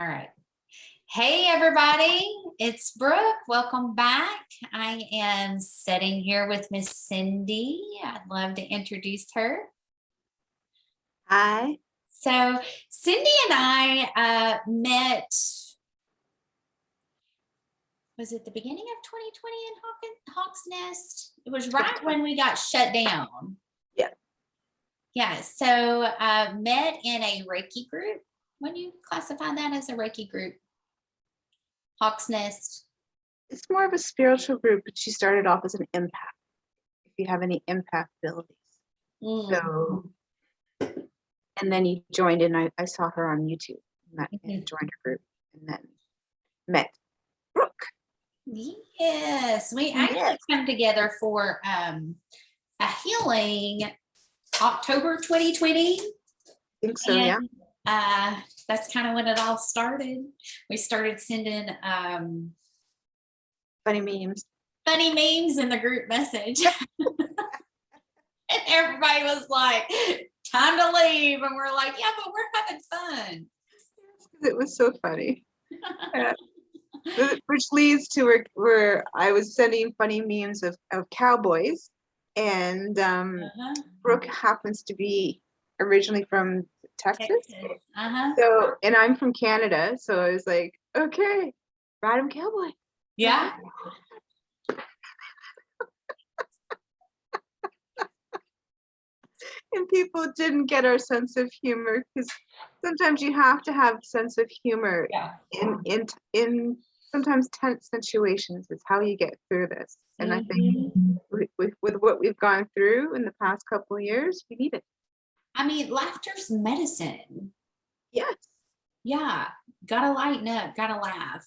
All right. Hey, everybody. It's Brooke. Welcome back. I am sitting here with Miss Cindy. I'd love to introduce her. Hi. So Cindy and I met, was it the beginning of 2020 in Hawk's Nest? It was right when we got shut down. Yeah. Yeah. So met in a Reiki group. When you classify that as a Reiki group? Hawk's Nest. It's more of a spiritual group, but she started off as an empath. If you have any empath abilities. So, and then you joined in. I saw her on YouTube and joined her group, and then met Brooke. Yes, we actually come together for a healing October 2020. I think so, and, yeah. That's kind of when it all started. We started sending funny memes in the group message. And everybody was like, time to leave. And we're like, yeah, but we're having fun. It was so funny. Which leads to where I was sending funny memes of cowboys. And Brooke happens to be originally from Texas. So, and I'm from Canada. So I was like, okay, ride 'em cowboy. Yeah. And people didn't get our sense of humor, because sometimes you have to have a sense of humor in sometimes tense situations. It's how you get through this. And I think with what we've gone through in the past couple of years, we need it. I mean, laughter's medicine. Yes. Yeah. Gotta lighten up, gotta laugh.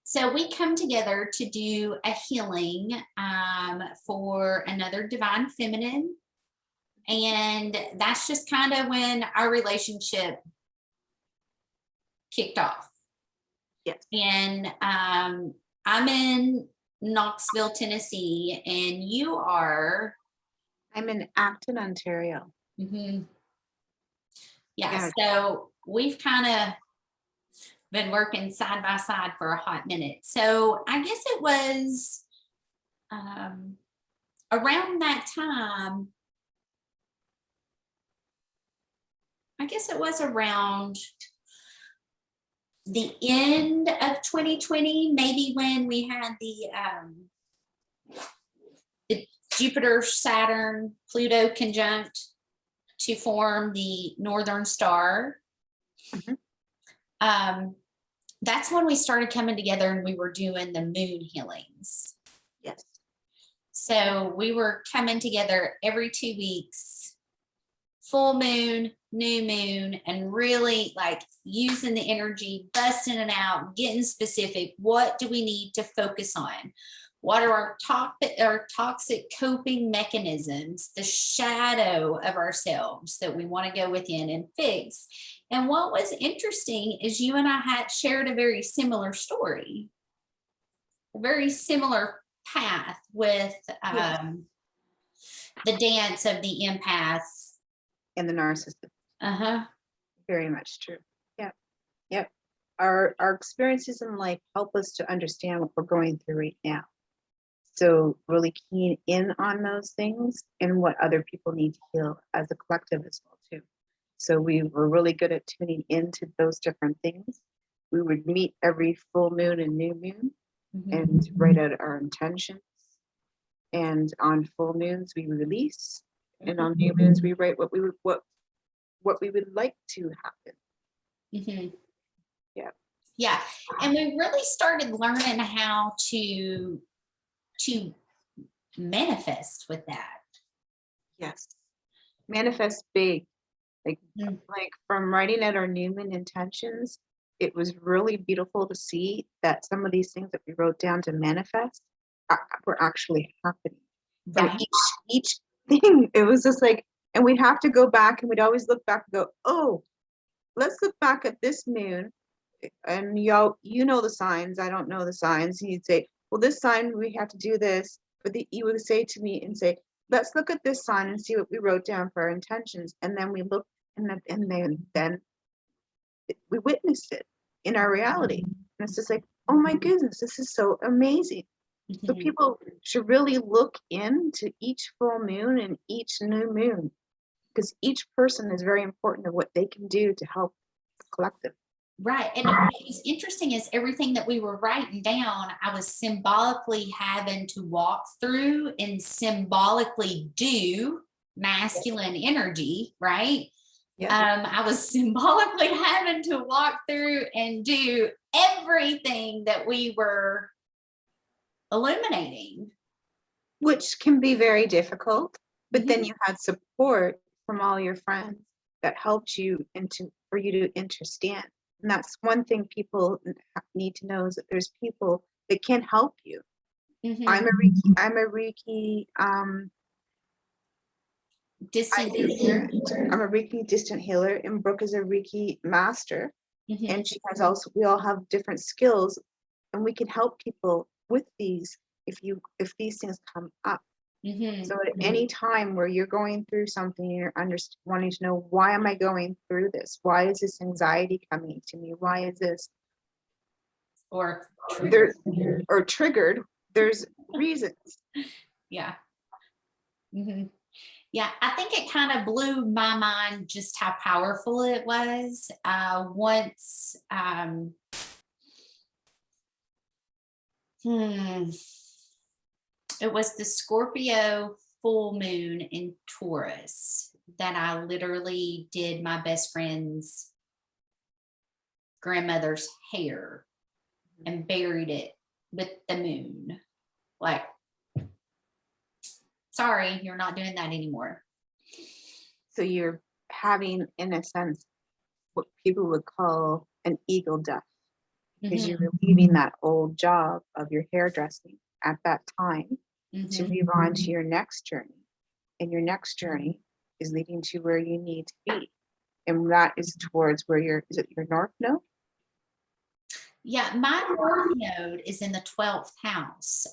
So we come together to do a healing for another divine feminine. And that's just kind of when our relationship kicked off. Yes. And I'm in Knoxville, Tennessee, and you are? I'm in Acton, Ontario. Yeah, so we've kind of been working side by side for a hot minute. So I guess it was around that time. I guess it was around the end of 2020, maybe when we had the Jupiter, Saturn, Pluto conjunct to form the Northern Star. That's when we started coming together and we were doing the moon healings. Yes. So we were coming together every 2 weeks, full moon, new moon, and really like using the energy, busting it out, getting specific. What do we need to focus on? What are our toxic coping mechanisms, the shadow of ourselves that we want to go within and fix? And what was interesting is you and I had shared a very similar story, a very similar path with the dance of the empath and the narcissist. Very much true. Yep. Our experiences in life help us to understand what we're going through right now. So really keen in on those things and what other people need to heal as a collective as well too. So we were really good at tuning into those different things. We would meet every full moon and new moon and write out our intentions. And on full moons we release, and on new moons we write what we would like to happen. Yeah. And we really started learning how to manifest with that. Yes. Manifest big. Like from writing out our new moon intentions, it was really beautiful to see that some of these things that we wrote down to manifest were actually happening. Right. And each thing, it was just like, and we'd have to go back and we'd always look back and go, oh, let's look back at this moon. And you know the signs, I don't know the signs. And you'd say, well, this sign, we have to do this. But you would say to me and say, let's look at this sign and see what we wrote down for our intentions. And then we look, and then we witnessed it in our reality. And it's just like, oh my goodness, this is so amazing. So people should really look into each full moon and each new moon, because each person is very important of what they can do to help the collective. Right. And what was interesting is everything that we were writing down, I was symbolically having to walk through and symbolically do masculine energy, right? Yeah. I was symbolically having to walk through and do everything that we were illuminating. Which can be very difficult, but then you had support from all your friends that helped you for you to understand. And that's one thing people need to know, is that there's people that can help you. I'm a Reiki distant healer. I'm a Reiki distant healer, and Brooke is a Reiki master. And she has also, we all have different skills, and we can help people with these if these things come up. So at any time where you're going through something, you're wanting to know, why am I going through this? Why is this anxiety coming to me? Why is this or triggered? There's reasons. Yeah. Yeah, I think it kind of blew my mind just how powerful it was. Once it was the Scorpio full moon in Taurus that I literally did my best friend's grandmother's hair and buried it with the moon. Like, sorry, you're not doing that anymore. So you're having, in a sense, what people would call an eagle death, because you're leaving that old job of your hairdressing at that time to move on to your next journey. And your next journey is leading to where you need to be. And that is towards where is it your North Node? Yeah, my North Node is in the 12th house.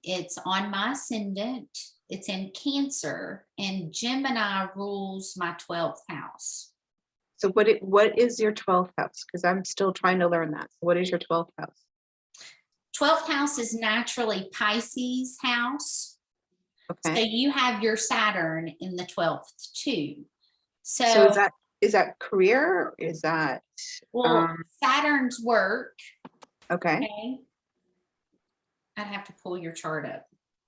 It's on my ascendant. It's in Cancer, and Gemini rules my 12th house. So what is your 12th house? Because I'm still trying to learn that. So what is your 12th house? 12th house is naturally Pisces house. Okay. So you have your Saturn in the 12th too. So is that career? Is that Saturn's work? Okay. I'd have to pull your chart up.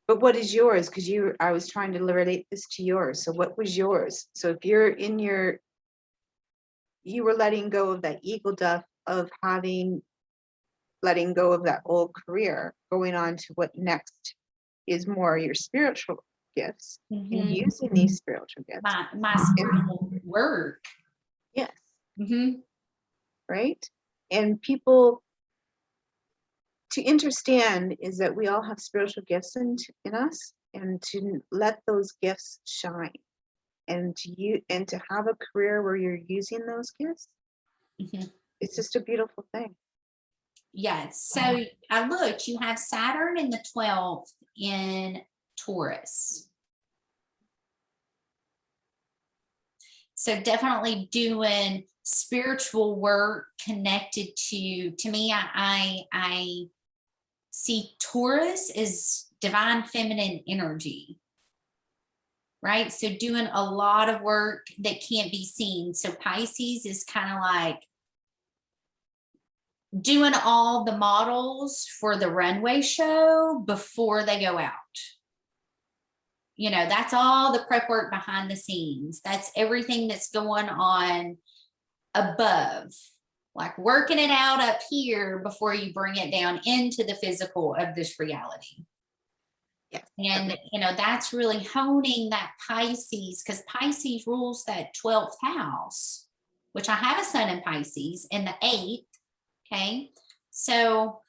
But what is yours? Because I was trying to relate this to yours. So what was yours? So if you're in you were letting go of that eagle death of letting go of that old career, going on to what next is more your spiritual gifts, and using these spiritual gifts. My spiritual work. Yes. Right? And people, to understand is that we all have spiritual gifts in us, and to let those gifts shine, and to have a career where you're using those gifts. It's just a beautiful thing. Yes. So I looked, you have Saturn in the 12th in Taurus. So definitely doing spiritual work connected to me, I see Taurus as divine feminine energy, right? So doing a lot of work that can't be seen. So Pisces is kind of like doing all the models for the runway show before they go out. You know, that's all the prep work behind the scenes. That's everything that's going on above, like working it out up here before you bring it down into the physical of this reality. Yes. And, you know, that's really honing that Pisces, because Pisces rules that 12th house, which I have a sun in Pisces in the 8th. Okay. So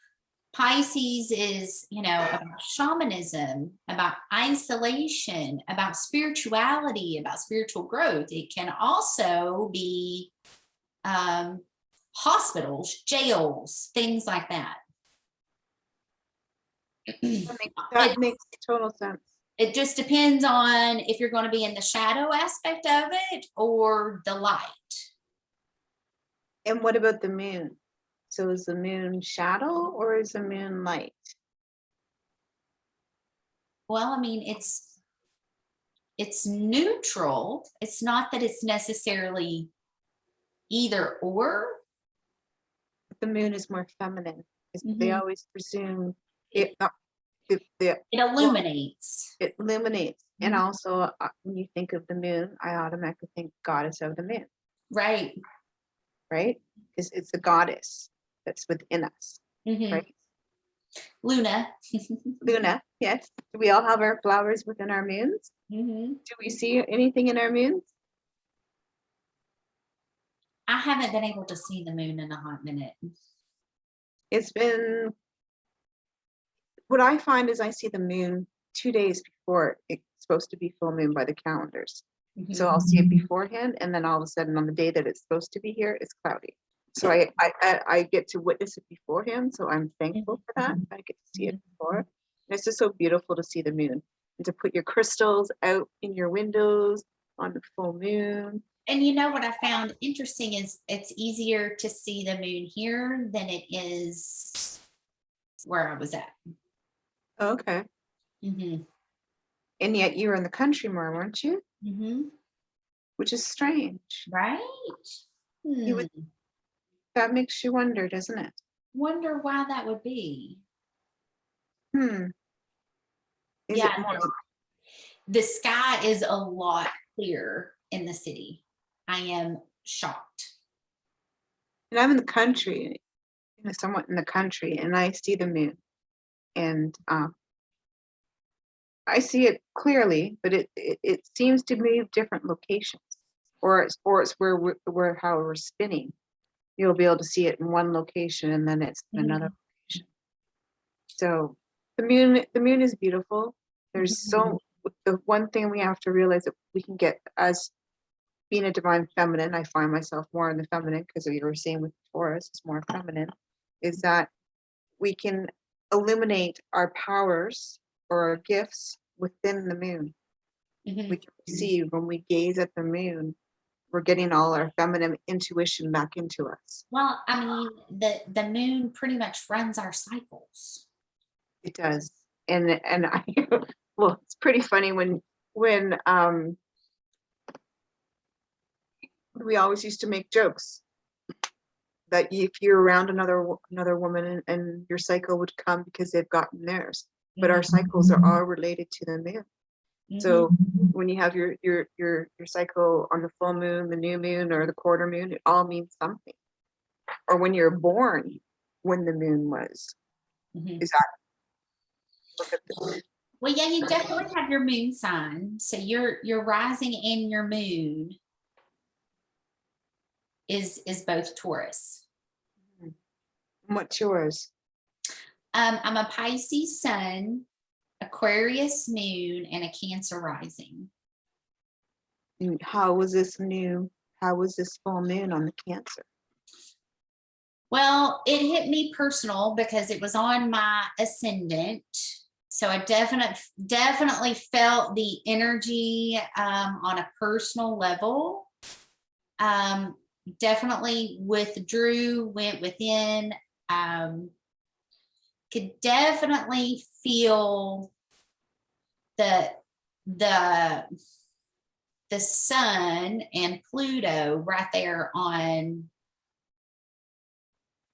Pisces is, you know, about shamanism, about isolation, about spirituality, about spiritual growth. It can also be hospitals, jails, things like that. That makes total sense. It just depends on if you're going to be in the shadow aspect of it or the light. And what about the moon? So is the moon shadow or is the moon light? Well, I mean, it's neutral. It's not that it's necessarily either or. The moon is more feminine. They Mhm. always presume It it illuminates. it illuminates. And Mhm. also, when you think of the moon, I automatically think goddess of the moon, Right. right? Because it's the goddess that's within us, Mhm. right? Luna. Luna, yes. Do we all have our flowers within our moons? Mhm. Do we see anything in our moons? I haven't been able to see the moon in a hot minute. It's been, what I find is I see the moon 2 days before it's supposed to be full moon by the calendars. So Mhm. I'll see it beforehand, and then all of a sudden on the day that it's supposed to be here, it's cloudy. So I get to witness it beforehand. So I'm thankful for that. I get to see it before. And it's just so beautiful to see the moon and to put your crystals out in your windows on the full moon. And you know what I found interesting is it's easier to see the moon here than it is where I was at. Okay. Mm-hmm. And yet you were in the country more, weren't you? Mm-hmm. Which is strange. Right? You would, that makes you wonder, doesn't it? Wonder why that would be. Is Yeah, it more? the sky is a lot clearer in the city. I am shocked. And I'm in the country, somewhat in the country, and I see the moon, and I see it clearly, but it seems to move different locations, or it's where how we're spinning. You'll be able to see it in one location, and then it's in another location. So the moon is beautiful. There's so, the one thing we have to realize that we can get, as being a divine feminine, I find myself more in the feminine because you were saying with Taurus, it's more feminine, is that we can illuminate our powers or our gifts within the moon. Mm-hmm. We can receive when we gaze at the moon, we're getting all our feminine intuition back into us. Well, I mean, the moon pretty much runs our cycles. It does. And I well, it's pretty funny when we always used to make jokes that if you're around another woman and your cycle would come because they've gotten theirs. But our cycles are all related to the moon. So when you have your cycle on the full moon, the new moon, or the quarter moon, it all means something. Or when you're born, when the moon was. Is that, look at this. Well, yeah, you definitely have your moon sign. So your rising and your moon is both Taurus. What's yours? I'm a Pisces sun, Aquarius moon, and a Cancer rising. And how was this full moon on the Cancer? Well, it hit me personal because it was on my ascendant. So I definitely felt the energy on a personal level. Definitely withdrew, went within. Could definitely feel the sun and Pluto right there on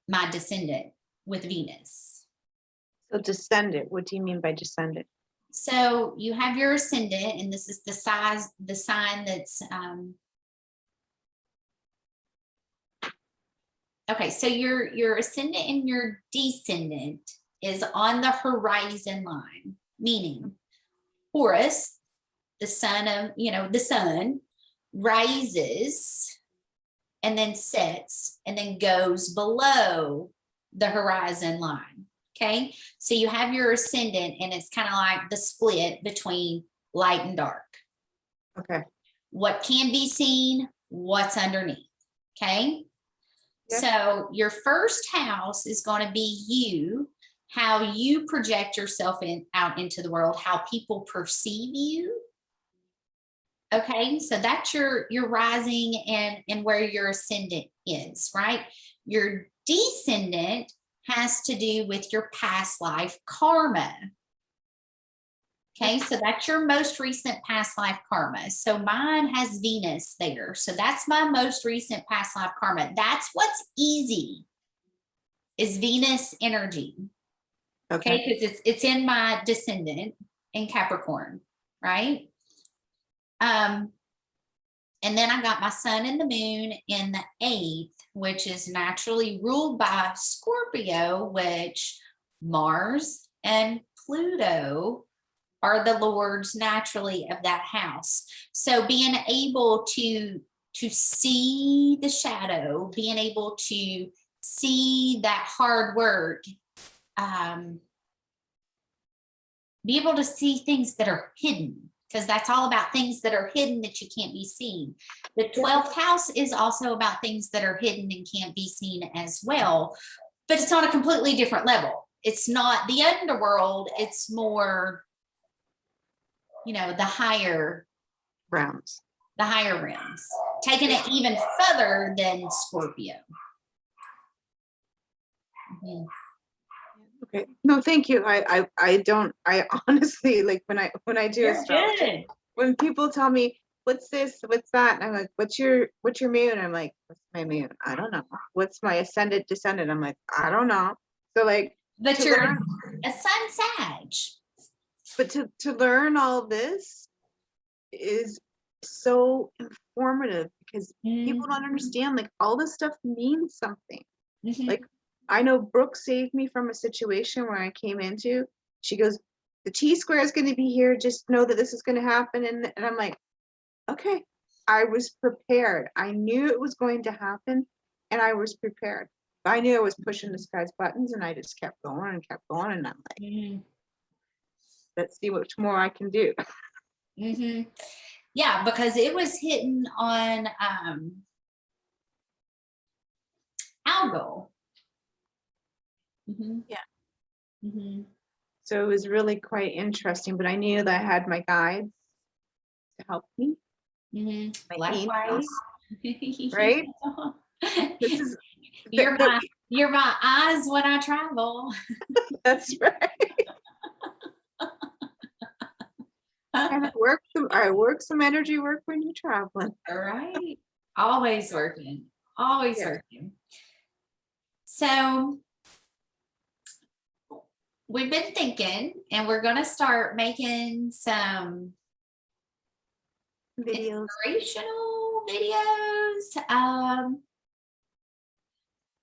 my descendant with Venus. So descendant, what do you mean by descendant? So you have your ascendant, and this is the sign that's okay. So your ascendant and your descendant is on the horizon line, meaning Taurus, the sun of, the sun rises and then sets and then goes below the horizon line. Okay, so you have your ascendant, and it's kind of like the split between light and dark. Okay. What can be seen, what's underneath. Okay. Yep. So your first house is going to be you, how you project yourself out into the world, how people perceive you. Okay, so that's your rising and where your ascendant is, right? Your descendant has to do with your past life karma. Okay, so that's your most recent past life karma. So mine has Venus there. So that's my most recent past life karma. That's what's easy, is Venus energy. Okay, because it's in my descendant in Capricorn, right? And then I got my sun and the moon in the 8th, which is naturally ruled by Scorpio, which Mars and Pluto are the lords naturally of that house. So being able to see the shadow, being able to see that hard work, be able to see things that are hidden, because that's all about things that are hidden that you can't be seen. The 12th house is also about things that are hidden and can't be seen as well, but it's on a completely different level. It's not the underworld, it's more, you know, the higher realms, taking it even further than Scorpio. Mm-hmm. Okay. No, thank you. I honestly, like when I do astrology, when people tell me what's this, what's that, and I'm like, what's your moon? I'm like, what's my moon? I don't know. What's my ascendant, descendant? I'm like, I don't know. So like, but you're a sun Sag. But to learn all this is so informative, because people don't understand, like, all this stuff means something. Like, I know Brooke saved me from a situation where I came into. She goes, the T-square is going to be here. Just know that this is going to happen. And I'm like, okay, I was prepared. I knew it was going to happen, and I was prepared. I knew I was pushing this guy's buttons, and I just kept going and kept going. And I'm like, let's see what more I can do. Yeah, because it was hitting on algal. Yeah. So it was really quite interesting, but I knew that I had my guides to help me. My angels, right? This is you're my eyes when I travel. That's right. And I work some energy work when you're traveling. All right. Always working. Always working. So we've been thinking, and we're going to start making some inspirational videos.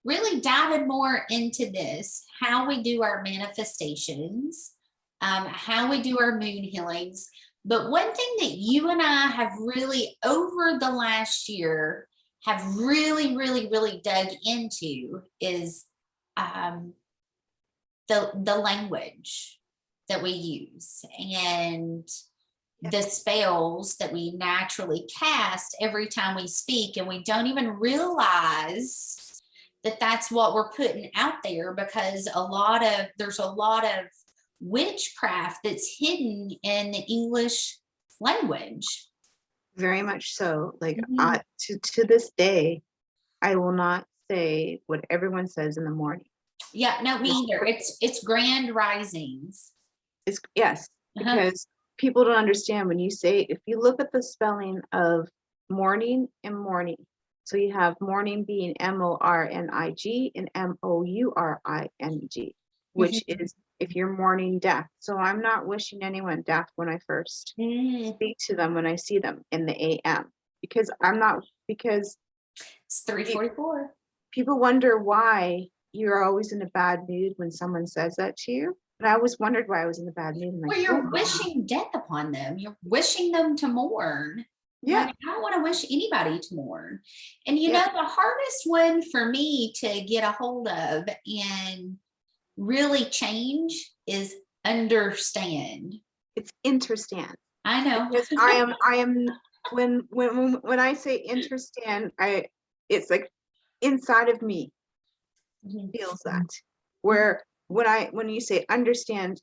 Really diving more into this, how we do our manifestations, how we do our moon healings. But one thing that you and I have really, over the last year, have really, really, really dug into is the language that we use and the spells that we naturally cast every time we speak, and we don't even realize that that's what we're putting out there, because there's a lot of witchcraft that's hidden in the English language. Very much so. Like, to this day, I will not say what everyone says in the morning. Yeah, no, me either. It's grand risings. Yes, because people don't understand when you say, if you look at the spelling of morning and morning, so you have morning being MORNIG and MOURING, which is if you're mourning death. So I'm not wishing anyone death when I first speak to them, when I see them in the AM, because it's 3:44. People wonder why you're always in a bad mood when someone says that to you. And I always wondered why I was in a bad mood. Well, you're wishing death upon them. You're wishing them to mourn. Yeah. Like, I don't want to wish anybody to mourn. And you know, the hardest one for me to get a hold of and really change is understand. It's understand. I know. Because I am when I say understand, it's like inside of me feels that. Where when you say understand,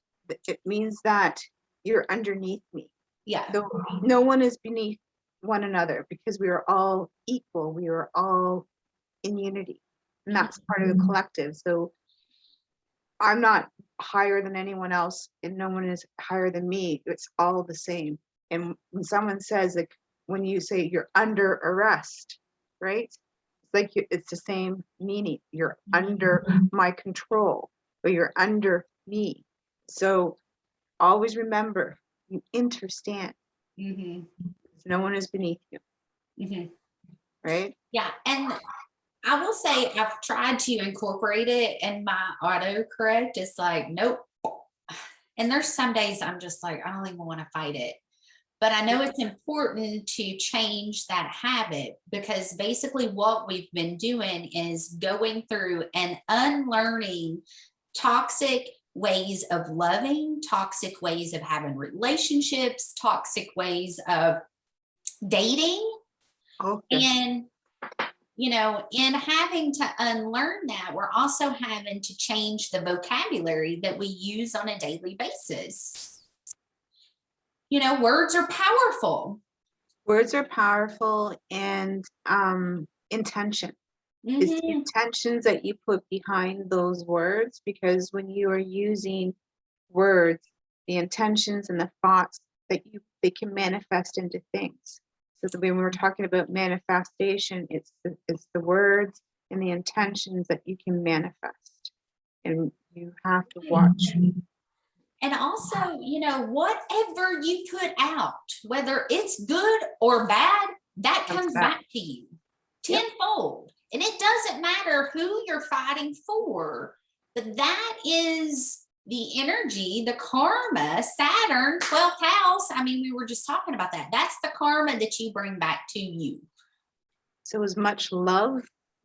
it means that you're underneath me. Yeah. So no one is beneath one another, because we are all equal. We are all in unity. And that's part of the collective. So I'm not higher than anyone else, and no one is higher than me. It's all the same. And when someone says, like, when you say you're under arrest, right? It's like it's the same meaning. You're under my control, or you're under me. So always remember, you interstand. No one is beneath you. Right? Yeah. And I will say I've tried to incorporate it, and my autocorrect is like, nope. And there's some days I'm just like, I don't even want to fight it. But I know it's important to change that habit, because basically what we've been doing is going through and unlearning toxic ways of loving, toxic ways of having relationships, toxic ways of dating. And, you know, in having to unlearn that, we're also having to change the vocabulary that we use on a daily basis. You know, words are powerful. Words are powerful, and intention. It's the intentions that you put behind those words, because when you are using words, the intentions and the thoughts that they can manifest into things. So that when we're talking about manifestation, it's the words and the intentions that you can manifest, and you have to watch. And also, you know, whatever you put out, whether it's good or bad, that comes back to you tenfold. And it doesn't matter who you're fighting for, but that is the energy, the karma, Saturn, 12th house. I mean, we were just talking about that. That's the karma that you bring back to you. So as much love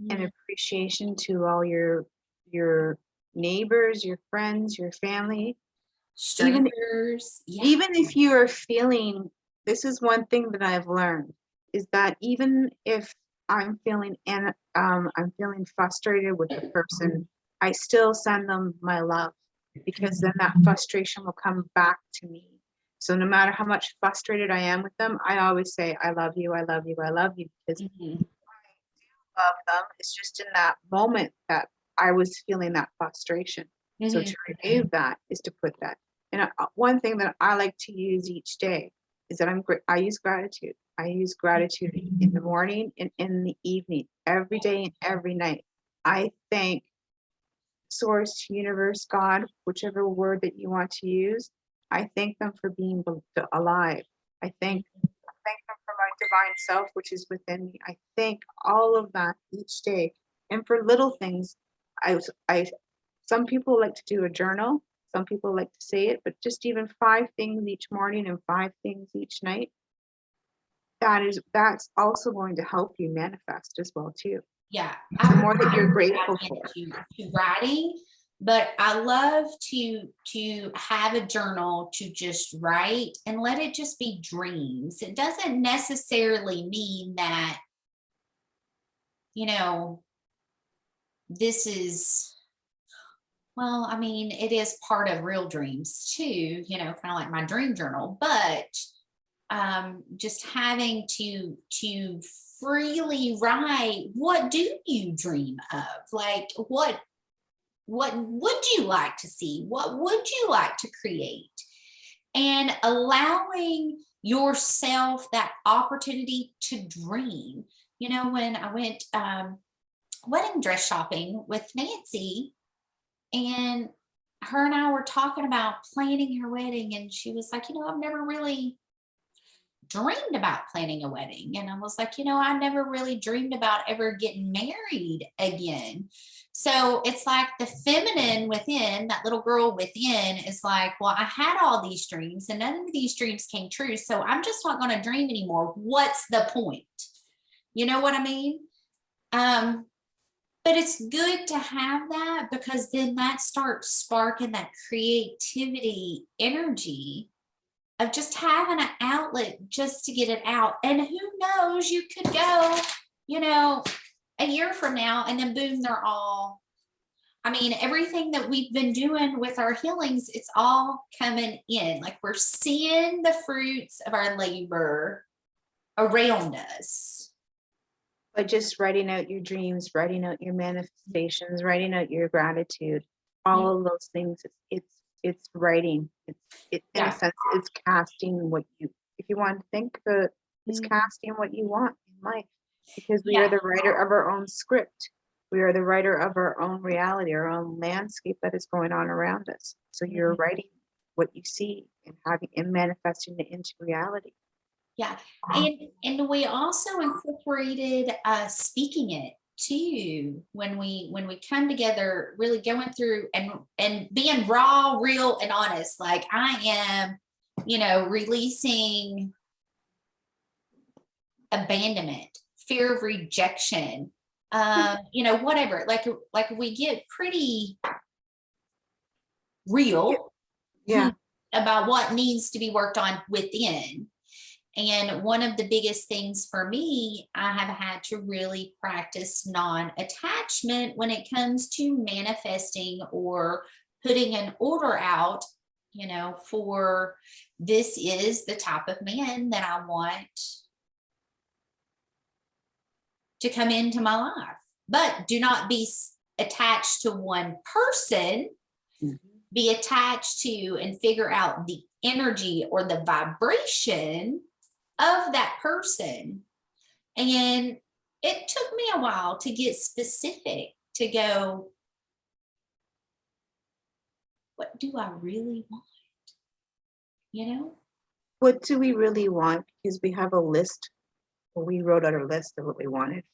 and appreciation to all your neighbors, your friends, your family. Strangers. Even if you are feeling, this is one thing that I've learned, is that even if I'm feeling frustrated with the person, I still send them my love, because then that frustration will come back to me. So no matter how much frustrated I am with them, I always say, I love you, I love you, I love you, because I do love them. It's just in that moment that I was feeling that frustration. So to remove that is to put that. And one thing that I like to use each day is that I use gratitude. I use gratitude in the morning and in the evening, every day and every night. I thank Source, Universe, God, whichever word that you want to use. I thank them for being alive. I thank them for my divine self, which is within me. I thank all of that each day. And for little things, some people like to do a journal. Some people like to say it, but just even 5 things each morning and 5 things each night. That's also going to help you manifest as well too. Yeah, the more that you're grateful for. To writing, but I love to have a journal to just write and let it just be dreams. It doesn't necessarily mean that, you know, this is, well, I mean, it is part of real dreams too, you know, kind of like my dream journal, but just having to freely write, what do you dream of? Like, what would you like to see? What would you like to create? And allowing yourself that opportunity to dream. You know, when I went wedding dress shopping with Nancy, and her and I were talking about planning her wedding, and she was like, you know, I've never really dreamed about planning a wedding. And I was like, you know, I never really dreamed about ever getting married again. So it's like the feminine within, that little girl within, is like, well, I had all these dreams and none of these dreams came true. So I'm just not going to dream anymore. What's the point? You know what I mean? But it's good to have that, because then that starts sparking that creativity energy of just having an outlet just to get it out. And who knows, you could go, you know, a year from now and then boom, they're all, I mean, everything that we've been doing with our healings, it's all coming in. Like, we're seeing the fruits of our labor around us. By just writing out your dreams, writing out your manifestations, writing out your gratitude, all of those things, it's writing. In a sense, it's casting what you, if you want to think about it, it's casting what you want in life, because we are the writer of our own script. We are the writer of our own reality, our own landscape that is going on around us. So you're writing what you see and manifesting it into reality. Yeah, and we also incorporated speaking it too when we come together, really going through and being raw, real, and honest. Like I am, releasing abandonment, fear of rejection, whatever. Like we get pretty real, about what needs to be worked on within. And one of the biggest things for me, I have had to really practice non-attachment when it comes to manifesting or putting an order out, for this is the type of man that I want to come into my life. But do not be attached to one person. Be attached to and figure out the energy or the vibration of that person. And it took me a while to get specific, to go, what do I really want? What do we really want? Because we have a list. Well, we wrote out a list of what we wanted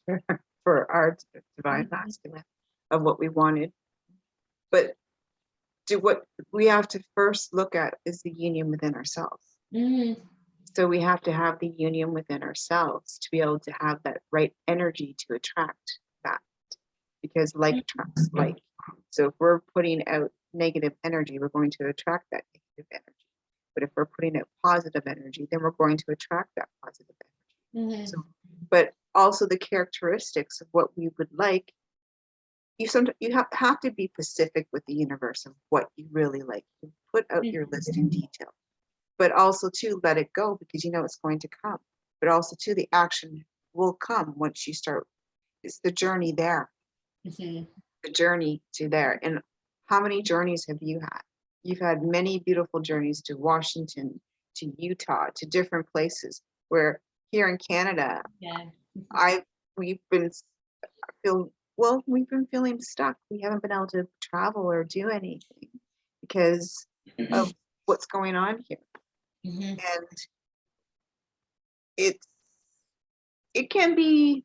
for our divine masculine, of what we wanted. But what we have to first look at is the union within ourselves. So we have to have the union within ourselves to be able to have that right energy to attract that, because like attracts like. So if we're putting out negative energy, we're going to attract that negative energy. But if we're putting out positive energy, then we're going to attract that positive energy. So, but also the characteristics of what we would like. You have to be specific with the universe of what you really like. You put out your list in detail. But also to let it go, because it's going to come. But also to the action will come once you start. It's the journey there. The journey to there. And how many journeys have you had? You've had many beautiful journeys to Washington, to Utah, to different places. Where here in Canada, we've been feeling stuck. We haven't been able to travel or do anything because of what's going on here. And it can be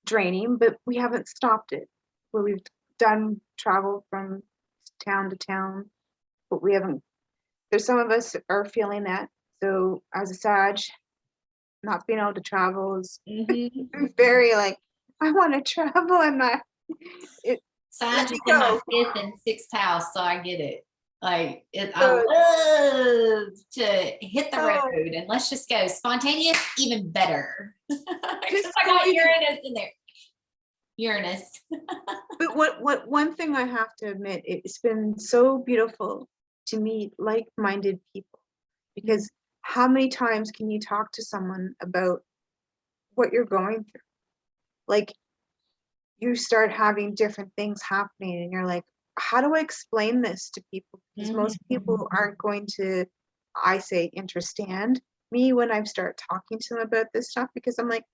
draining, but we haven't stopped it. Where we've done travel from town to town, but we haven't. There's some of us are feeling that. So as a Sag, not being able to travel is very like, I want to travel. I'm not. Sag is in my 5th and 6th house, so I get it. Like I love to hit the road and let's just go. Spontaneous, even better. Just I got Uranus in there. Uranus. But what one thing I have to admit, it's been so beautiful to meet like-minded people, because how many times can you talk to someone about what you're going through? Like you start having different things happening and you're like, how do I explain this to people? Because most people aren't going to, I say, understand me when I start talking to them about this stuff, because I'm like,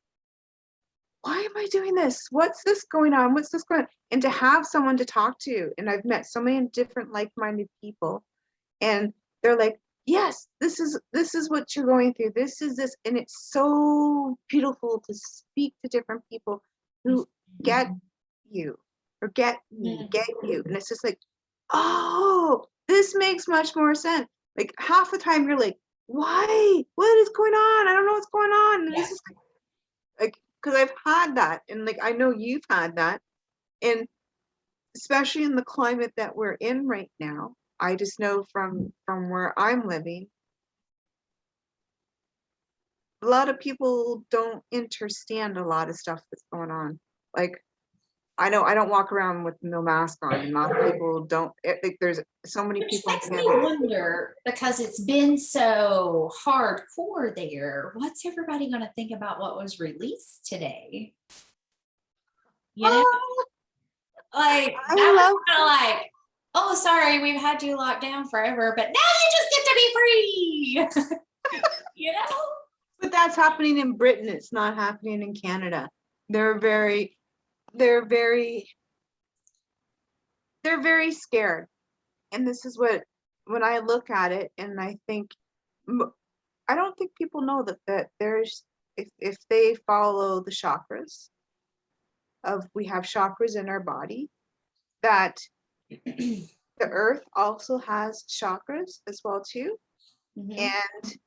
why am I doing this? What's this going on? What's this going on? And to have someone to talk to, and I've met so many different like-minded people, and they're like, yes, this is what you're going through. This is this, and it's so beautiful to speak to different people who get you. Or get me, get you. And it's just like, oh, this makes much more sense. Like half the time you're like, why? What is going on? I don't know what's going on. And this is like, because I've had that. And like, I know you've had that. And especially in the climate that we're in right now, I just know from where I'm living, a lot of people don't understand a lot of stuff that's going on. Like, I don't walk around with no mask on, and a lot of people don't. Like, there's so many Which people. makes me wonder, because it's been so hardcore there, what's everybody going to think about what was released today? You know, like, I that love- was kind of like, oh, sorry, we've had you locked down forever, but now you just get to be free. You know? But that's happening in Britain. It's not happening in Canada. They're very scared. And this is what, when I look at it, and I think, I don't think people know that there's, if they follow the chakras we have chakras in our body, that the earth also has chakras as well too. Mhm. And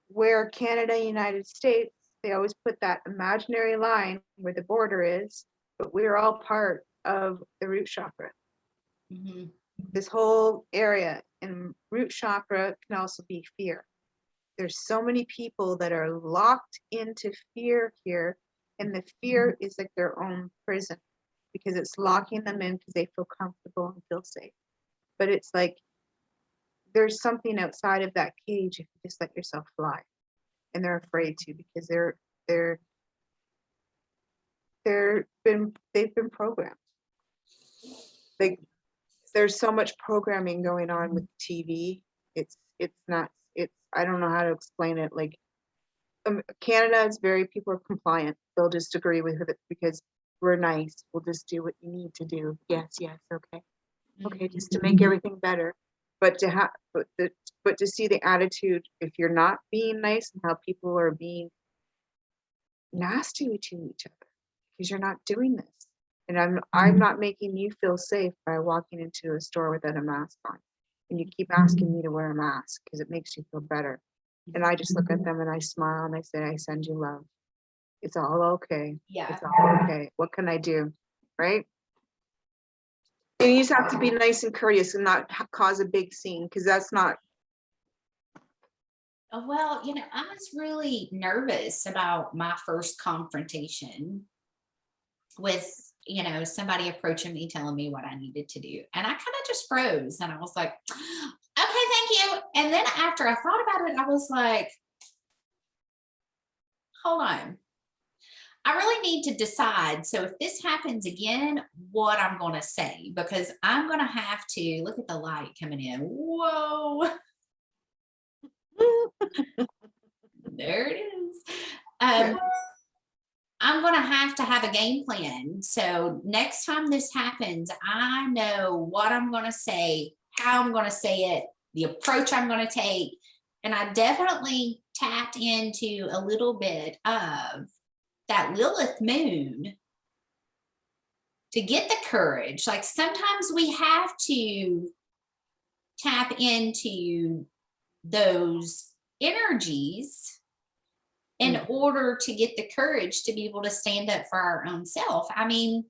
where Canada, United States, they always put that imaginary line where the border is, but we're all part of the root chakra. Mhm. This whole area, and root chakra can also be fear. There's so many people that are locked into fear here, and the fear is like their own prison, because it's locking them in because they feel comfortable and feel safe. But it's like there's something outside of that cage if you just let yourself fly. And they're afraid to, because they've been programmed. Like, there's so much programming going on with TV. It's not, I don't know how to explain it. Like, Canada is people are compliant. They'll just agree with it because we're nice. We'll just do what you need to do. Yes, okay, just to make everything better. But to have, but to see the attitude, if you're not being nice, and how people are being nasty to each other because you're not doing this. And I'm not making you feel safe by walking into a store without a mask on. And you keep asking me to wear a mask because it makes you feel better. And I just look at them and I smile and I say, I send you love. It's all okay. Yeah. It's all okay. What can I do? Right? And you just have to be nice and courteous and not cause a big scene, because that's not. Well, you know, I was really nervous about my first confrontation with, you know, somebody approaching me, telling me what I needed to do. And I kind of just froze, and I was like, okay, thank you. And then after I thought about it, I was like, hold on. I really need to decide. So if this happens again, what I'm going to say, because I'm going to have to look at the light coming in. Whoa. There it is. I'm going to have a game plan. So next time this happens, I know what I'm going to say, how I'm going to say it, the approach I'm going to take. And I definitely tapped into a little bit of that Lilith moon to get the courage. Like, sometimes we have to tap into those energies in order to get the courage to be able to stand up for our own self. I mean,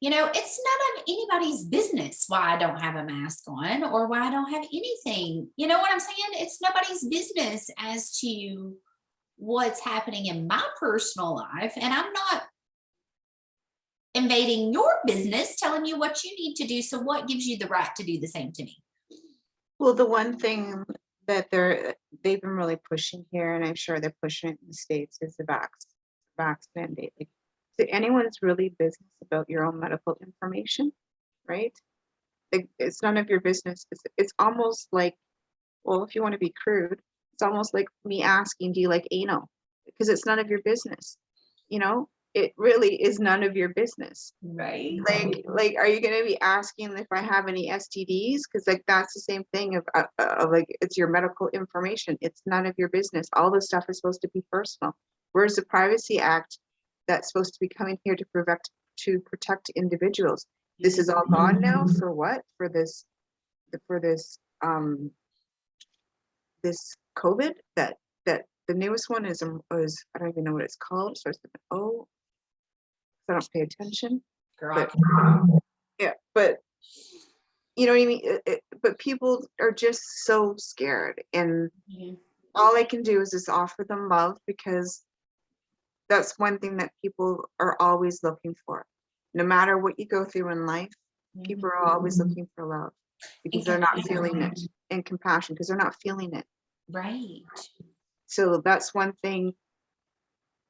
you know, it's none of anybody's business why I don't have a mask on or why I don't have anything. You know what I'm saying? It's nobody's business as to what's happening in my personal life. And I'm not invading your business, telling you what you need to do. So what gives you the right to do the same to me? Well, the one thing that they've been really pushing here, and I'm sure they're pushing it in the States, is the vax mandate. Like, to anyone's really business about your own medical information, right? Like, it's none of your business. It's almost like, well, if you want to be crude, it's almost like me asking, do you like anal? Because it's none of your business. You know, it really is none of your business. Right. Like, are you going to be asking if I have any STDs? Because like, that's the same thing of like, it's your medical information. It's none of your business. All this stuff is supposed to be personal. Where's the Privacy Act that's supposed to be coming here to protect individuals? This is all gone now. For what? For this this COVID that the newest one is I don't even know what it's called. It starts with an O. I don't pay attention. Girl, But you know what I mean? But people are just so scared, and all I can do is just offer them love, because that's one thing that people are always looking for. No matter what you go through in life, people are always looking for love because they're not feeling it, and compassion because they're not feeling it. Right. So that's one thing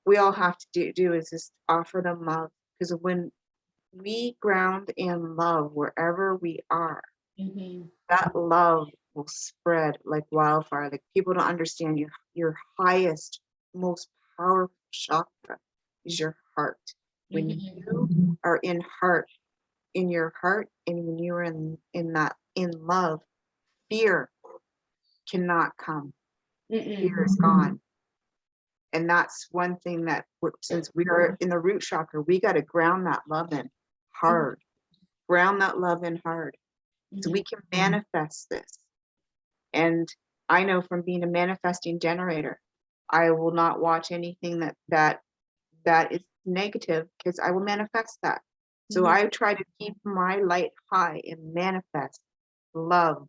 we all have to do is just offer them love, because when we ground in love wherever we are, that love will spread like wildfire. Like, people don't understand, your highest, most powerful chakra is your heart. When you are in your heart, and when you're in love, fear cannot come. Fear is gone. And that's one thing that since we are in the root chakra, we got to ground that love in hard. Ground that love in hard, so we can manifest this. And I know from being a manifesting generator, I will not watch anything that is negative, because I will manifest that. So I try to keep my light high and manifest love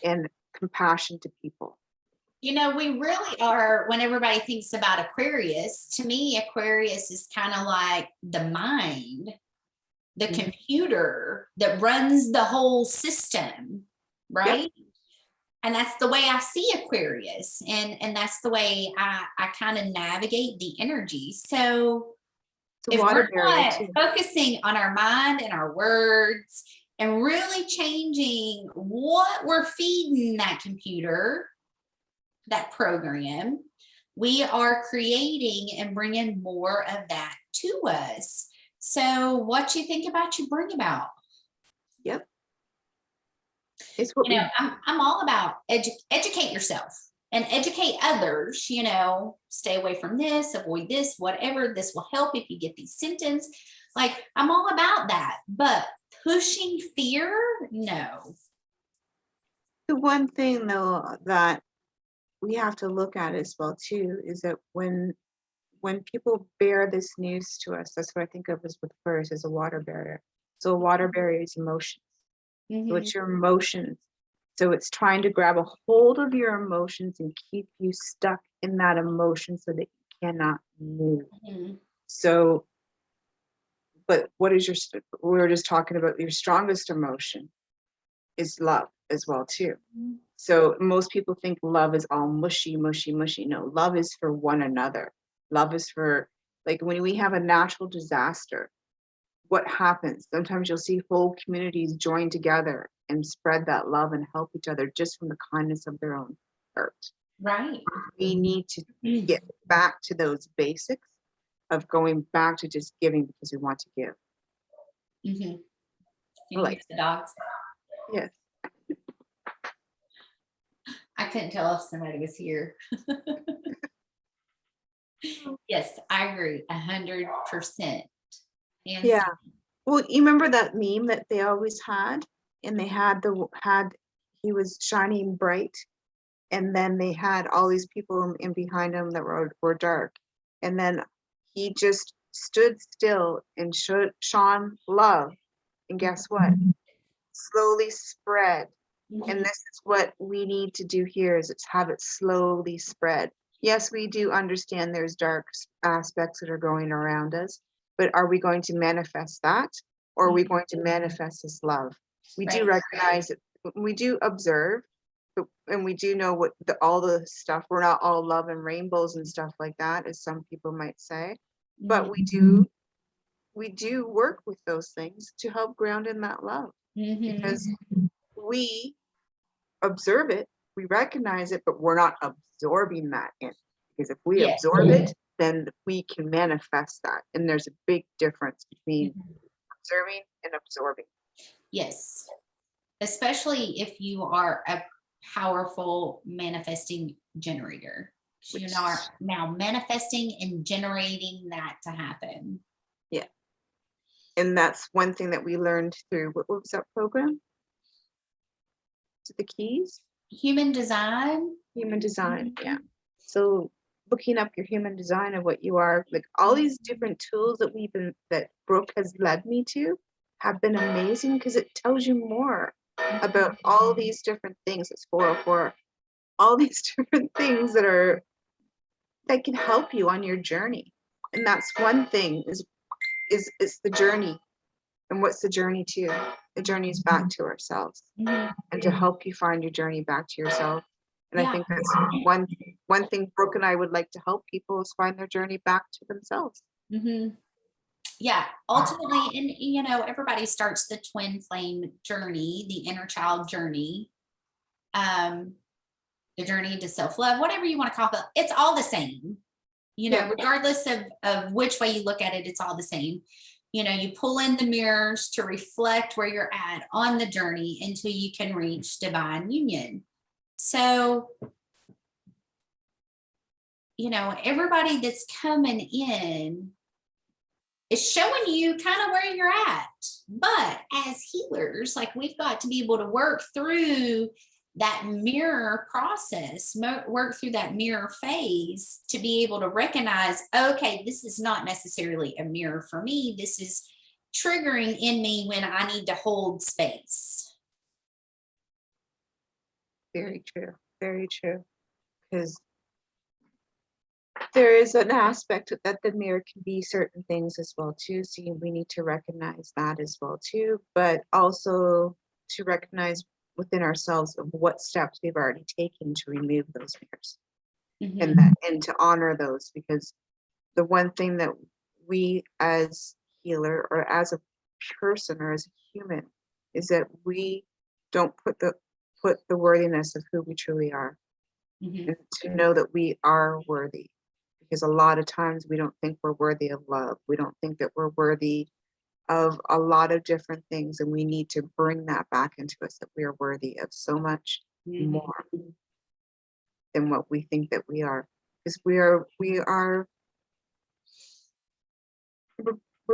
and compassion to people. You know, we really are, when everybody thinks about Aquarius, to me, Aquarius is kind of like the mind, the computer that runs the whole system, right? Yep. And that's the way I see Aquarius. And that's the way I kind of navigate the energy. So if we're not focusing on our mind and our words and really changing what we're feeding that computer, that program, we are creating and bringing more of that to us. So what you think about, you bring about. Yep. It's what I'm all about educate yourself and educate others. Stay away from this, avoid this, whatever. This will help if you get these symptoms. Like, I'm all about that. But pushing fear, no. The one thing though that we have to look at as well too is that when people bear this news to us, that's what I think of as with first as a water barrier. So a water barrier is emotions. So it's your emotions. So it's trying to grab a hold of your emotions and keep you stuck in that emotion so that you cannot move. So, but what is we were just talking about, your strongest emotion is love as well too. So most people think love is all mushy, mushy, mushy. No, love is for one another. Love is for, like, when we have a natural disaster, what happens? Sometimes you'll see whole communities join together and spread that love and help each other just from the kindness of their own heart. Right. We need to get back to those basics of going back to just giving because we want to give. Can you hear the dogs? Yes. I couldn't tell if somebody was here. Yes, I agree 100%. Yeah. Well, you remember that meme that they always had, and they had he was shining bright, and then they had all these people in behind him that were dark, and then he just stood still and shone love, and guess what? Slowly spread. And this is what we need to do here, is have it slowly spread. Yes, we do understand there's dark aspects that are going around us, but are we going to manifest that, or are we going to manifest this love? We do recognize it. We do observe, and we do know what all the stuff. We're not all love and rainbows and stuff like that, as some people might say, but we do work with those things to help ground in that love, because we observe it, we recognize it, but we're not absorbing that in. Because if we absorb it, then we can manifest that. And there's a big difference between observing and absorbing. Yes. Especially if you are a powerful manifesting generator. You are now manifesting and generating that to happen. Yeah. And that's one thing that we learned through, what was that program? The keys? Human design. Human design, yeah. So looking up your human design of what you are, like all these different tools that Brooke has led me to have been amazing, because it tells you more about all these different things. It's 404, all these different things that can help you on your journey. And that's one thing is the journey. And what's the journey to? The journey is back to ourselves, and to help you find your journey back to yourself. And I think that's one thing Brooke and I would like to help people is find their journey back to themselves. Yeah, ultimately, and you know, everybody starts the twin flame journey, the inner child journey, the journey to self-love, whatever you want to call it. It's all the same, you know, regardless of which way you look at it, it's all the same. You know, you pull in the mirrors to reflect where you're at on the journey until you can reach divine union. So, you know, everybody that's coming in is showing you kind of where you're at. But as healers, like, we've got to be able to work through that mirror process, work through that mirror phase to be able to recognize, okay, this is not necessarily a mirror for me. This is triggering in me when I need to hold space. Very true. Very true. Because there is an aspect that the mirror can be certain things as well too. So we need to recognize that as well too, but also to recognize within ourselves of what steps we've already taken to remove those mirrors, and to honor those, because the one thing that we as healer or as a person or as a human is that we don't put the worthiness of who we truly are, and to know that we are worthy. Because a lot of times we don't think we're worthy of love. We don't think that we're worthy of a lot of different things. And we need to bring that back into us, that we are worthy of so much more than what we think that we are. Because we're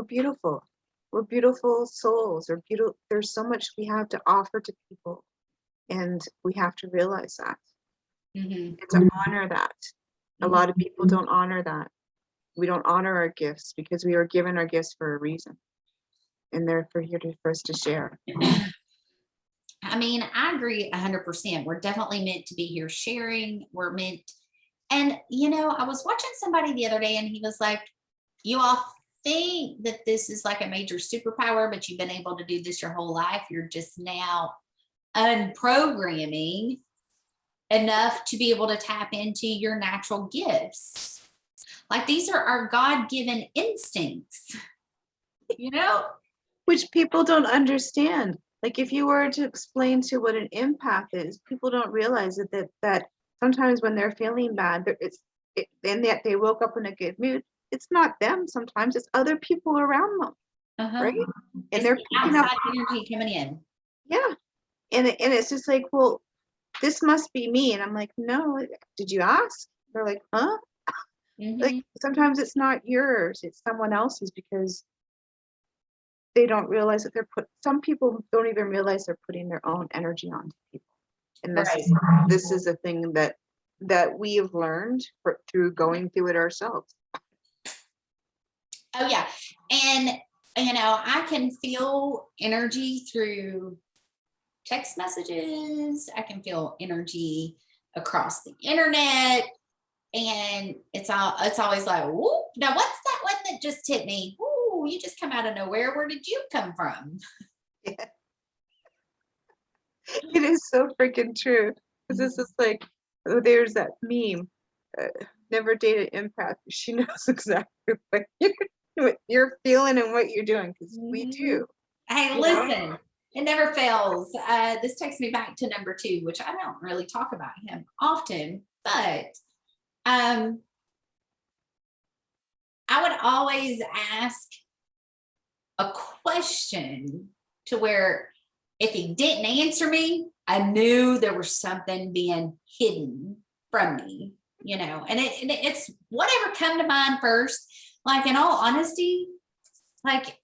beautiful. We're beautiful souls. We're beautiful. There's so much we have to offer to people. And we have to realize that. And to honor that. A lot of people don't honor that. We don't honor our gifts because we were given our gifts for a reason. And they're for us to share. I mean, I agree 100%. We're definitely meant to be here sharing. We're meant, and you know, I was watching somebody the other day and he was like, you all think that this is like a major superpower, but you've been able to do this your whole life. You're just now unprogramming enough to be able to tap into your natural gifts. Like, these are our God-given instincts, you know? Which people don't understand. Like, if you were to explain to what an empath is, people don't realize that sometimes when they're feeling bad, and that they woke up in a good mood, it's not them. Sometimes it's other people around them, right? And it's they're picking up energy coming in. Yeah, and it's just like, well, this must be me, and I'm like, no, did you ask? They're like, huh? Like, sometimes it's not yours, it's someone else's, because they don't realize that some people don't even realize they're putting their own energy onto people. And this is a thing that we have learned through going through it ourselves. Oh yeah. And you know, I can feel energy through text messages. I can feel energy across the internet. And it's always like, whoop, now what's that one that just hit me? Ooh, you just come out of nowhere. Where did you come from? Yeah. It is so freaking true. Because it's just like, there's that meme, never date an empath. She knows exactly what you're feeling and what you're doing, because we do. Hey, listen, it never fails. This takes me back to number 2, which I don't really talk about him often, but I would always ask a question to where if he didn't answer me, I knew there was something being hidden from me, you know, and it's whatever come to mind first. Like, in all honesty, like,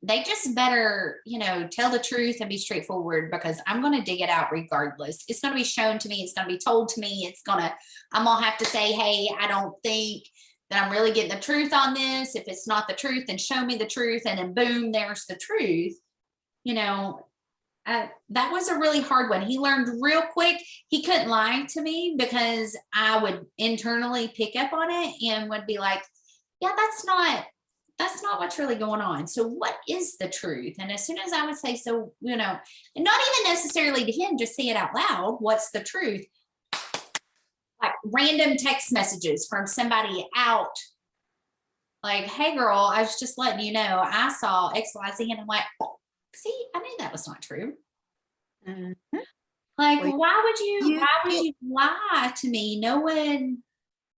they just better, you know, tell the truth and be straightforward, because I'm going to dig it out regardless. It's going to be shown to me. It's going to be told to me. I'm going to have to say, hey, I don't think that I'm really getting the truth on this. If it's not the truth, then show me the truth. And then boom, there's the truth, you know. that was a really hard one. He learned real quick. He couldn't lie to me because I would internally pick up on it and would be like, yeah, that's not what's really going on. So what is the truth? And as soon as I would say, so, and not even necessarily to him, just say it out loud. What's the truth? Like random text messages from somebody out. Like, hey girl, I was just letting you know, I saw XYZ, and I'm like, see, I knew that was not true. Mm-hmm. Like, Well, why would you lie to me? No one.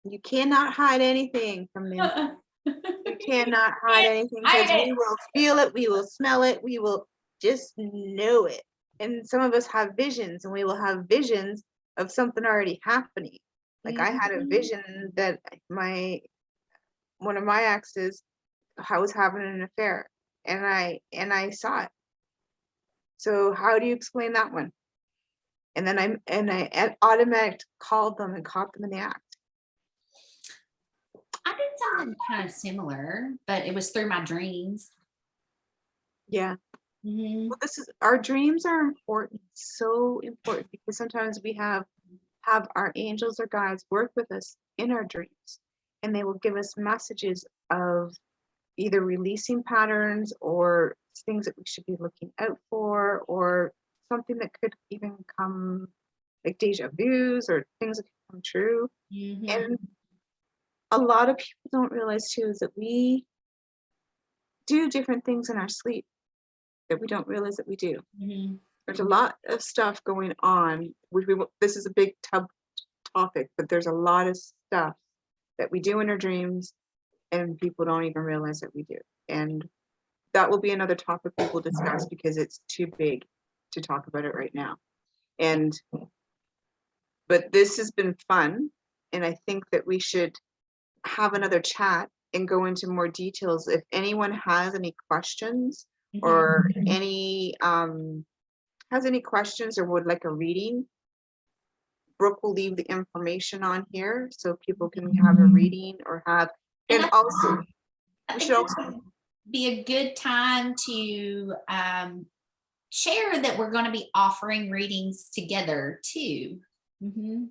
You cannot hide anything from me. You cannot hide anything because we will feel it, we will smell it, we will just know it. And some of us have visions, and we will have visions of something already happening. Like I had a vision that one of my exes was having an affair, and I saw it. So how do you explain that one? And then I automatically called them and caught them in the act. I did something kind of similar, but it was through my dreams. Yeah. Mm-hmm. Well, our dreams are important, so important, because sometimes we have our angels or guides work with us in our dreams, and they will give us messages of either releasing patterns or things that we should be looking out for, or something that could even come, like deja vus or things that could come true. Mm-hmm. And a lot of people don't realize too is that we do different things in our sleep that we don't realize that we do. Mm-hmm. There's a lot of stuff going on, which this is a big topic, but there's a lot of stuff that we do in our dreams and people don't even realize that we do. And that will be another topic we will discuss because it's too big to talk about it right now. But this has been fun, and I think that we should have another chat and go into more details. If anyone has any questions or has any questions or would like a reading, Brooke will leave the information on here so people can have a reading or have, and also we should also be a good time to share that we're going to be offering readings together too. Mm-hmm.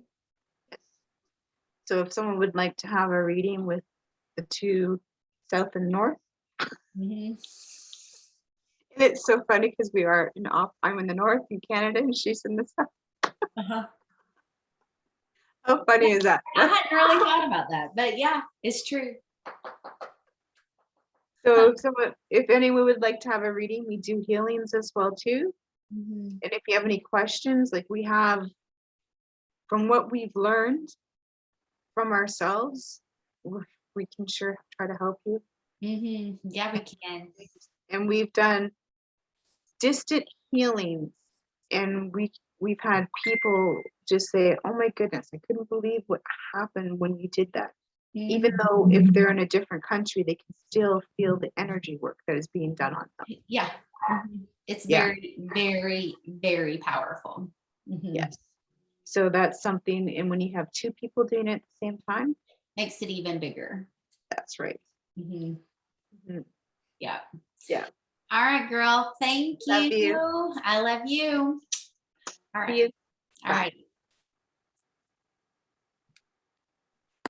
So if someone would like to have a reading with the two south and north, and it's so funny because I'm in the north in Canada and she's in the south. How funny is that? I hadn't really thought about that, but yeah, it's true. So if anyone would like to have a reading, we do healings as well too. And if you have any questions, like we have, from what we've learned from ourselves, we can sure try to help you. Yeah, we can. And we've done distant healings, and we've had people just say, oh my goodness, I couldn't believe what happened when you did that. Even though if they're in a different country, they can still feel the energy work that is being done on them. Yeah. It's very, very, very powerful. Yes. So that's something, and when you have two people doing it at the same time, makes it even bigger. That's right. Yeah. Yeah. All right, girl. Thank you. Love you. I love you. All right. See you. All right.